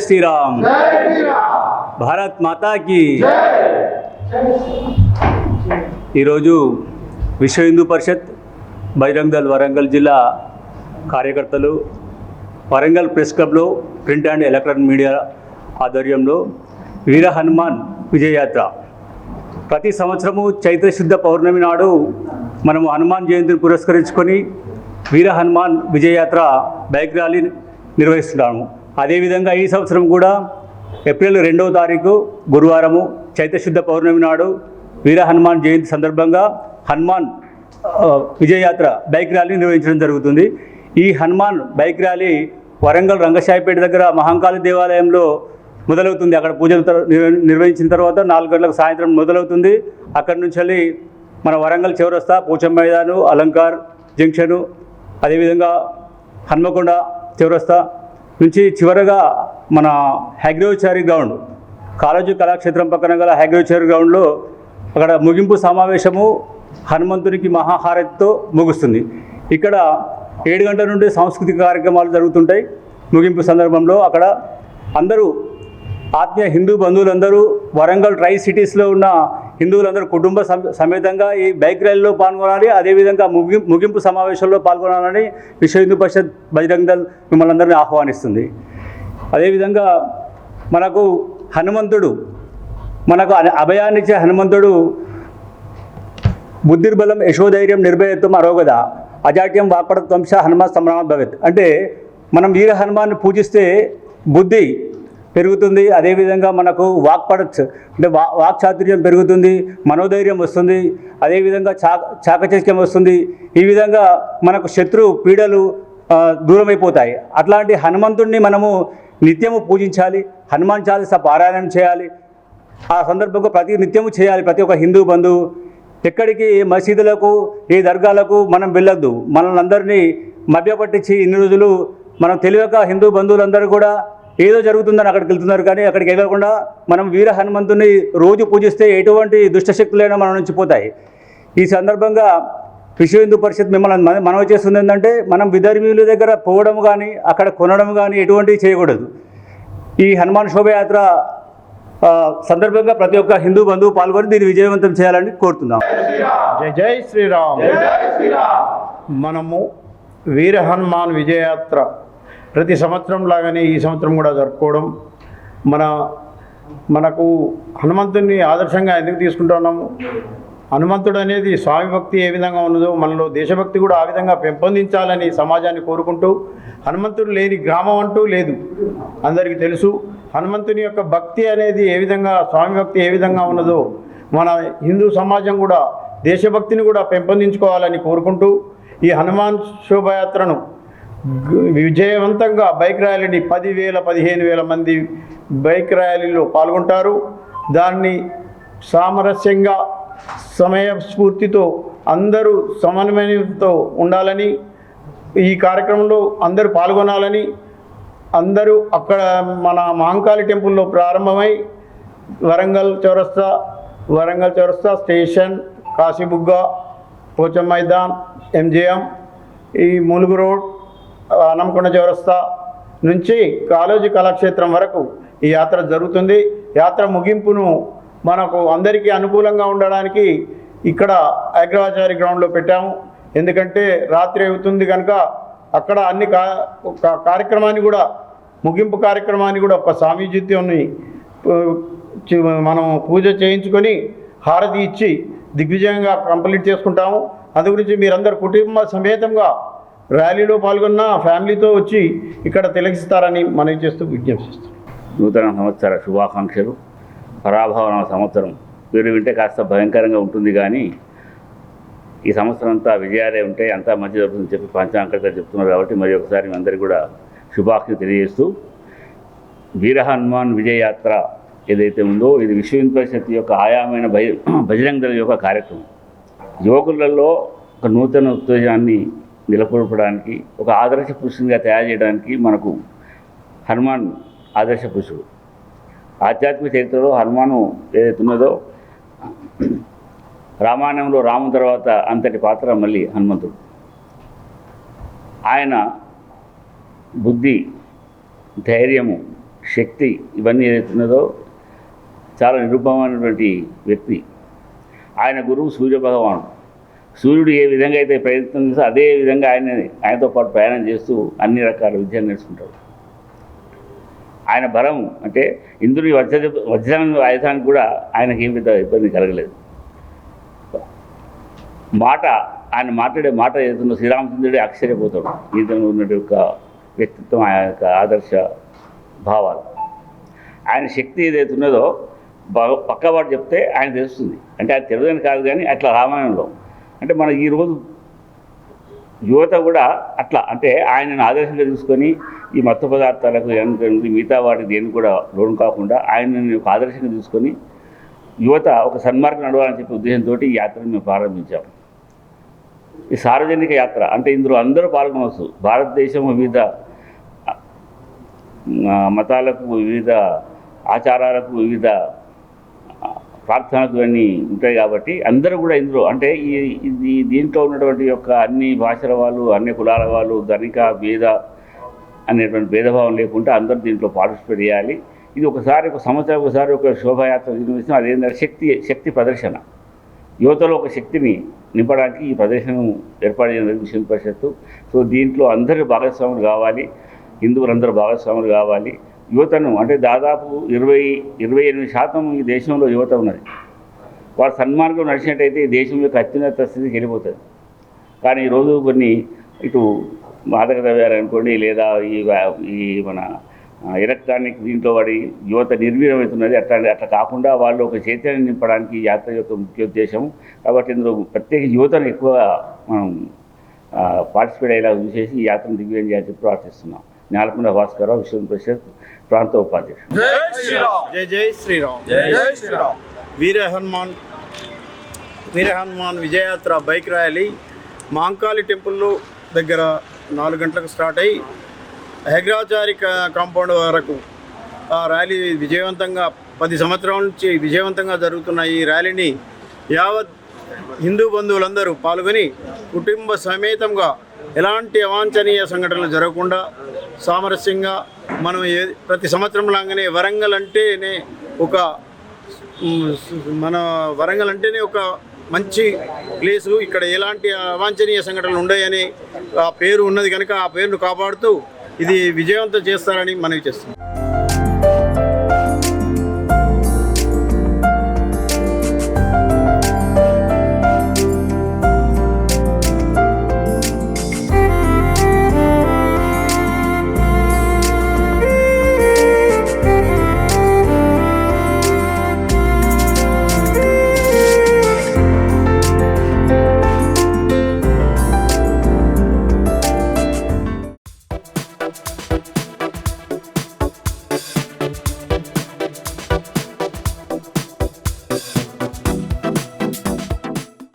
శ్రీరామ్. భారత్ మాతా key. ఈరోజు విశ్వ హిందూ పరిషత్ బజరంగ్ దళ్ వరంగల్ జిల్లా కార్యకర్తలు వరంగల్ ప్రెస్ క్లబ్లో ప్రింట్ అండ్ ఎలక్ట్రానిక్ మీడియా ఆధ్వర్యంలో వీర హనుమాన్ విజయయాత్ర ప్రతి సంవత్సరము చైత్రశుద్ధ పౌర్ణమి నాడు మనము హనుమాన్ జయంతిని పురస్కరించుకొని వీర హనుమాన్ విజయయాత్ర బైక్ ర్యాలీ నిర్వహిస్తున్నాము. అదేవిధంగా ఈ సంవత్సరం కూడా ఏప్రిల్ 2వ తారీఖు గురువారము చైత్రశుద్ధ పౌర్ణమి నాడు వీర హనుమాన్ జయంతి సందర్భంగా హనుమాన్ విజయయాత్ర బైక్ ర్యాలీ నిర్వహించడం జరుగుతుంది. ఈ హనుమాన్ బైక్ ర్యాలీ వరంగల్ రంగశాయిపేట దగ్గర మహంకాళి దేవాలయంలో మొదలవుతుంది. అక్కడ పూజలు నిర్వహించిన తర్వాత 4 గంటలకు సాయంత్రం మొదలవుతుంది. అక్కడి నుంచి వెళ్ళి మన వరంగల్ చౌరస్తా, పోచం మైదాను, అలంకార్ జంక్షను, అదేవిధంగా హన్మకొండ చౌరస్తా నుంచి చివరగా మన హ్యాగ్రోచారి గ్రౌండ్, కాళోజీ కళాక్షేత్రం పక్కన గల హ్యాగ్రోచారి గ్రౌండ్లో అక్కడ ముగింపు సమావేశము హనుమంతునికి మహాహారతితో ముగుస్తుంది. ఇక్కడ 7 గంటల నుండి సాంస్కృతిక కార్యక్రమాలు జరుగుతుంటాయి. ముగింపు సందర్భంలో అక్కడ అందరూ ఆత్మీయ హిందూ బంధువులందరూ వరంగల్ ట్రై సిటీస్లో ఉన్న హిందువులందరూ కుటుంబ సమేతంగా ఈ బైక్ ర్యాలీలో పాల్గొనాలి. అదేవిధంగా ముగింపు సమావేశంలో పాల్గొనాలని విశ్వ హిందూ పరిషత్ బజరంగ్ దళ్ మిమ్మల్ని అందరినీ ఆహ్వానిస్తుంది. అదేవిధంగా మనకు హనుమంతుడు, మనకు అభయాన్నిచ్చే హనుమంతుడు బుద్ధిర్బలం యశోధైర్యం నిర్భయత్వం అరోగద అజాట్యం వాక్పడత్వంశ హనుమాన్ సంభ్రమ భవేత్. అంటే మనం వీర హనుమాన్ని పూజిస్తే బుద్ధి పెరుగుతుంది. అదేవిధంగా మనకు వాక్పడత్ అంటే వాక్చాతుర్యం పెరుగుతుంది, మనోధైర్యం వస్తుంది, అదేవిధంగా చాకచక్యం వస్తుంది. ఈ విధంగా మనకు శత్రు పీడలు దూరమైపోతాయి. అట్లాంటి హనుమంతుడిని మనము నిత్యము పూజించాలి. హనుమాన్ చాలీసా పారాయణం చేయాలి. ఆ సందర్భంగా ప్రతి నిత్యము చేయాలి. ప్రతి ఒక్క హిందూ బంధువు ఎక్కడికి మసీదులకు, ఏ దర్గాలకు మనం వెళ్ళొద్దు. మనల్ని అందరినీ మభ్యపట్టించి ఇన్ని రోజులు మనం తెలియక హిందూ బంధువులందరూ కూడా ఏదో జరుగుతుందని అక్కడికి వెళ్తున్నారు. కానీ అక్కడికి వెళ్ళకుండా మనం వీర హనుమంతుని రోజు పూజిస్తే ఎటువంటి దుష్టశక్తులైనా మన నుంచి పోతాయి. ఈ సందర్భంగా విశ్వ హిందూ పరిషత్ మిమ్మల్ని మనవి చేస్తుంది ఏంటంటే, మనం విధర్మీయుల దగ్గర పోవడం కానీ అక్కడ కొనడం కానీ ఎటువంటివి చేయకూడదు. ఈ హనుమాన్ శోభయాత్ర సందర్భంగా ప్రతి ఒక్క హిందూ బంధువు పాల్గొని దీన్ని విజయవంతం చేయాలని కోరుతున్నాం. జై జై శ్రీరామ్. మనము వీర హనుమాన్ విజయయాత్ర ప్రతి సంవత్సరం లాగానే ఈ సంవత్సరం కూడా జరుపుకోవడం, మనకు హనుమంతుడిని ఆదర్శంగా ఎందుకు తీసుకుంటున్నాము? హనుమంతుడు అనేది స్వామి భక్తి ఏ విధంగా ఉన్నదో మనలో దేశభక్తి కూడా ఆ విధంగా పెంపొందించాలని సమాజాన్ని కోరుకుంటూ, హనుమంతుడు లేని గ్రామం అంటూ లేదు, అందరికీ తెలుసు. హనుమంతుని యొక్క భక్తి అనేది ఏ విధంగా, స్వామి భక్తి ఏ విధంగా ఉన్నదో మన హిందూ సమాజం కూడా దేశభక్తిని కూడా పెంపొందించుకోవాలని కోరుకుంటూ ఈ హనుమాన్ శోభయాత్రను విజయవంతంగా బైక్ ర్యాలీని 10,000-15,000 మంది బైక్ ర్యాలీలో పాల్గొంటారు. దాన్ని సామరస్యంగా సమయస్ఫూర్తితో అందరూ సమన్వయంతో ఉండాలని, ఈ కార్యక్రమంలో అందరూ పాల్గొనాలని, అందరూ అక్కడ మన మహంకాళి టెంపుల్లో ప్రారంభమై వరంగల్ చౌరస్తా స్టేషన్, కాశీబుగ్గ, పోచం మైదాన్, MGM, ఈ ములుగు రోడ్, హన్మకొండ చౌరస్తా నుంచి కాళోజీ కళాక్షేత్రం వరకు ఈ యాత్ర జరుగుతుంది. యాత్ర ముగింపును మనకు అందరికీ అనుకూలంగా ఉండడానికి ఇక్కడ అగ్రవాచారి గ్రౌండ్లో పెట్టాము. ఎందుకంటే రాత్రి అవుతుంది కనుక అక్కడ అన్ని కార్యక్రమాన్ని కూడా, ముగింపు కార్యక్రమాన్ని కూడా ఒక స్వామీజీతోని మనం పూజ చేయించుకొని హారతి ఇచ్చి దిగ్విజయంగా కంప్లీట్ చేసుకుంటాము. అందు గురించి మీరందరూ కుటుంబ సమేతంగా ర్యాలీలో పాల్గొన్న ఫ్యామిలీతో వచ్చి ఇక్కడ తిలకిస్తారని మనవి చేస్తూ విజ్ఞప్తిస్తాం. నూతన సంవత్సర శుభాకాంక్షలు. పరాభవన సంవత్సరం పేరు వింటే కాస్త భయంకరంగా ఉంటుంది, కానీ ఈ సంవత్సరం అంతా విజయాలే ఉంటాయి, అంతా మంచి జరుగుతుందని చెప్పి పంచాంగకర్తలు చెప్తున్నారు. కాబట్టి మరి ఒకసారి మీ అందరికీ కూడా శుభాకాంక్షలు తెలియజేస్తూ, వీర హనుమాన్ విజయయాత్ర ఏదైతే ఉందో ఇది విశ్వ హిందూ పరిషత్ యొక్క ఆయామైన బజరంగ్ దళ్ యొక్క కార్యక్రమం. యువకులలో ఒక నూతన ఉత్తేజాన్ని నెలకొల్పడానికి, ఒక ఆదర్శ పురుషునిగా తయారు చేయడానికి మనకు హనుమాన్ ఆదర్శ పురుషుడు. ఆధ్యాత్మిక చరిత్రలో హనుమాను ఏదైతే ఉన్నదో, రామాయణంలో రాముని తర్వాత అంతటి పాత్ర మళ్ళీ హనుమంతుడు. ఆయన బుద్ధి, ధైర్యము, శక్తి ఇవన్నీ ఏదైతున్నదో చాలా నిరుపమైనటువంటి వ్యక్తి. ఆయన గురువు సూర్యభగవానుడు. సూర్యుడు ఏ విధంగా అయితే ప్రయత్నం చేస్తే అదే విధంగా ఆయనతో పాటు ప్రయాణం చేస్తూ అన్ని రకాల విద్యను నేర్చుకుంటాడు. ఆయన బలం అంటే ఇంద్రుని వజ్రం ఆయుధానికి కూడా ఆయనకి ఏం పెద్ద ఇబ్బంది కలగలేదు. ఆయన మాట్లాడే మాట ఏదైతుందో శ్రీరామచంద్రుడే ఆశ్చర్యపోతాడు. ఈతను ఉన్నటువంటి యొక్క వ్యక్తిత్వం, ఆయన యొక్క ఆదర్శ భావాలు, ఆయన శక్తి ఏదైతే ఉన్నదో పక్కవాడు చెప్తే ఆయన తెలుస్తుంది. అంటే ఆయన తెలియదని కాదు, కానీ అట్లా రామాయణంలో అంటే మన ఈరోజు యువత కూడా అట్లా అంటే ఆయనను ఆదర్శంగా తీసుకొని ఈ మత్తు పదార్థాలకు మిగతా వాటికి దేనికి కూడా లోను కాకుండా ఆయనని ఒక ఆదర్శంగా తీసుకొని యువత ఒక సన్మార్గం నడవాలని చెప్పే ఉద్దేశంతో ఈ యాత్రను మేము ప్రారంభించాము. ఈ సార్వజనిక యాత్ర అంటే ఇందులో అందరూ పాల్గొనవచ్చు. భారతదేశం వివిధ మతాలకు, వివిధ ఆచారాలకు, వివిధ ప్రార్థనలకు అన్నీ ఉంటాయి కాబట్టి అందరూ కూడా ఇందులో అంటే దీంట్లో ఉన్నటువంటి యొక్క అన్ని భాషల వాళ్ళు, అన్ని కులాల వాళ్ళు, ధనిక భేద అనేటువంటి భేదభావం లేకుండా అందరూ దీంట్లో పార్టిసిపేట్ చేయాలి. ఇది ఒక సంవత్సరం ఒకసారి ఒక శోభాయాత్ర నిర్వహిస్తాం. అదేంటంటే శక్తి ప్రదర్శన, యువతలో ఒక శక్తిని నింపడానికి ఈ ప్రదర్శన ఏర్పాటు చేయడం విశ్వ హిందూ పరిషత్తు. సో దీంట్లో అందరూ భాగస్వాములు కావాలి, హిందువులందరూ భాగస్వాములు కావాలి. యువతను అంటే దాదాపు 28% ఈ దేశంలో యువత ఉన్నది. వారు సన్మార్గం నడిచినట్టయితే ఈ దేశం యొక్క అత్యున్నత స్థితికి వెళ్ళిపోతుంది. కానీ ఈరోజు కొన్ని ఇటు మాదక ద్రవ్యాలు అనుకోండి, లేదా ఈ మన ఎలక్ట్రానిక్ దీంట్లో వాడి యువత నిర్వీర్యమవుతున్నది. అట్లా కాకుండా వాళ్ళు ఒక చైతన్యం నింపడానికి ఈ యాత్ర యొక్క ముఖ్య ఉద్దేశం. కాబట్టి ఇందులో ప్రత్యేక యువతను ఎక్కువ మనం పార్టిసిపేట్ అయ్యేలా చూసేసి ఈ యాత్రను దిగ్విజయం చేయాలని చెప్పి ప్రార్థిస్తున్నాం. న్యాలకొండ భాస్కరరావు, విశ్వ హిందూ పరిషత్ ప్రాంత ఉపాధ్యక్షుడు. జై జై శ్రీరామ్. వీర హనుమాన్ విజయయాత్ర బైక్ ర్యాలీ మాంకాళి టెంపుల్లో దగ్గర 4 గంటలకు స్టార్ట్ అయ్యి హెగ్రాచారి కాంపౌండ్ వరకు ఆ ర్యాలీ విజయవంతంగా 10 సంవత్సరాల నుంచి విజయవంతంగా జరుగుతున్న ఈ ర్యాలీని యావత్ హిందూ బంధువులందరూ పాల్గొని కుటుంబ సమేతంగా ఎలాంటి అవాంఛనీయ సంఘటనలు జరగకుండా సామరస్యంగా మనం ప్రతి సంవత్సరం లాగానే వరంగల్ అంటేనే ఒక మంచి ప్లేసు, ఇక్కడ ఎలాంటి అవాంఛనీయ సంఘటనలు ఉన్నాయని ఆ పేరు ఉన్నది కనుక ఆ పేరును కాపాడుతూ ఇది విజయవంతం చేస్తారని మనవి చేస్తున్నాం.